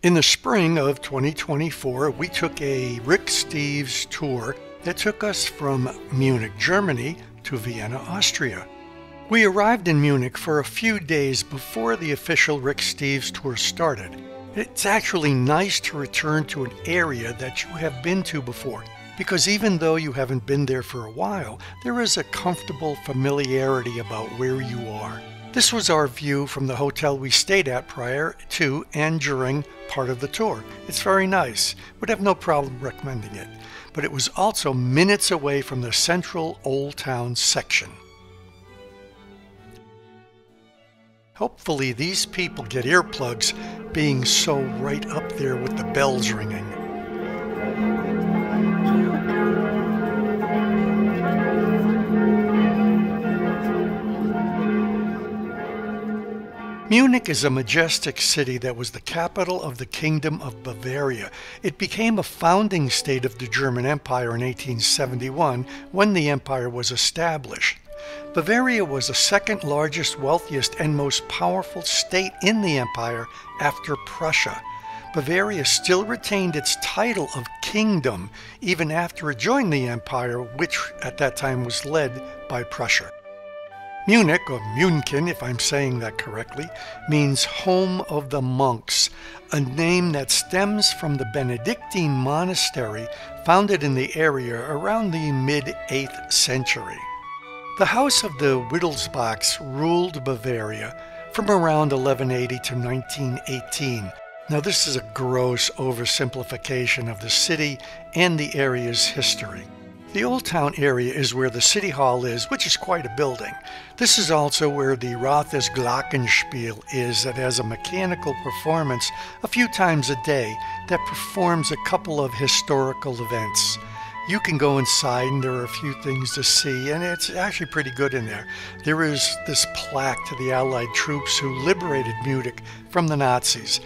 In the spring of 2024, we took a Rick Steves tour that took us from Munich, Germany to Vienna, Austria. We arrived in Munich for a few days before the official Rick Steves tour started. It's actually nice to return to an area that you have been to before, because even though you haven't been there for a while, there is a comfortable familiarity about where you are. This was our view from the hotel we stayed at prior to and during part of the tour. It's very nice. Would have no problem recommending it. But it was also minutes away from the central Old Town section. Hopefully these people get earplugs, being so right up there with the bells ringing. Munich is a majestic city that was the capital of the Kingdom of Bavaria. It became a founding state of the German Empire in 1871 when the empire was established. Bavaria was the second largest, wealthiest, and most powerful state in the empire after Prussia. Bavaria still retained its title of kingdom even after it joined the empire, which at that time was led by Prussia. Munich, or München if I'm saying that correctly, means home of the monks, a name that stems from the Benedictine monastery founded in the area around the mid-8th century. The House of the Wittelsbachs ruled Bavaria from around 1180 to 1918. Now this is a gross oversimplification of the city and the area's history. The Old Town area is where the City Hall is, which is quite a building. This is also where the Rathes Glockenspiel is, that has a mechanical performance a few times a day that performs a couple of historical events. You can go inside and there are a few things to see, and it's actually pretty good in there. There is this plaque to the Allied troops who liberated Munich from the Nazis.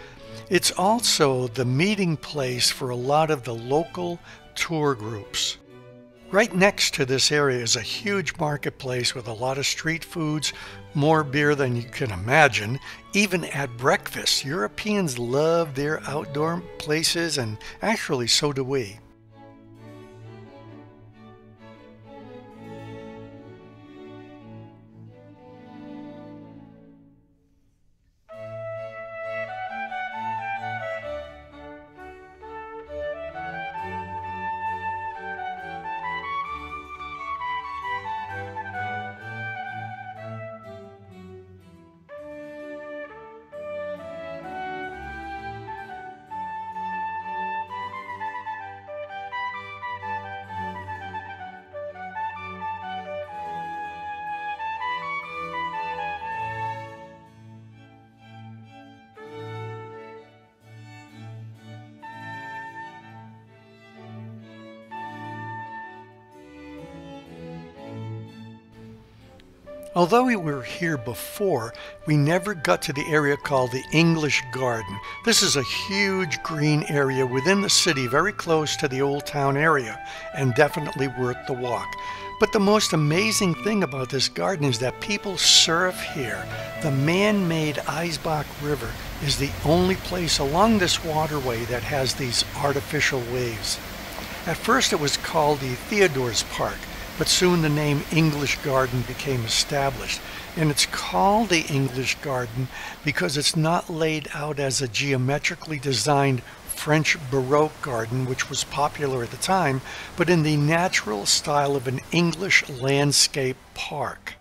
It's also the meeting place for a lot of the local tour groups. Right next to this area is a huge marketplace with a lot of street foods, more beer than you can imagine. Even at breakfast, Europeans love their outdoor places, and actually so do we. Although we were here before, we never got to the area called the English Garden. This is a huge green area within the city, very close to the Old Town area, and definitely worth the walk. But the most amazing thing about this garden is that people surf here. The man-made Eisbach River is the only place along this waterway that has these artificial waves. At first it was called the Theodor's Park, but soon the name English Garden became established. And it's called the English Garden because it's not laid out as a geometrically designed French Baroque garden, which was popular at the time, but in the natural style of an English landscape park.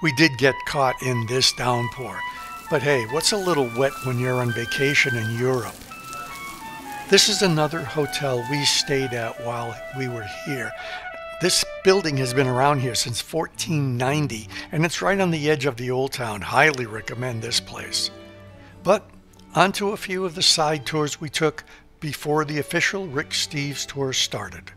We did get caught in this downpour, but hey, what's a little wet when you're on vacation in Europe? This is another hotel we stayed at while we were here. This building has been around here since 1490, and it's right on the edge of the Old Town. Highly recommend this place. But onto a few of the side tours we took before the official Rick Steves tour started.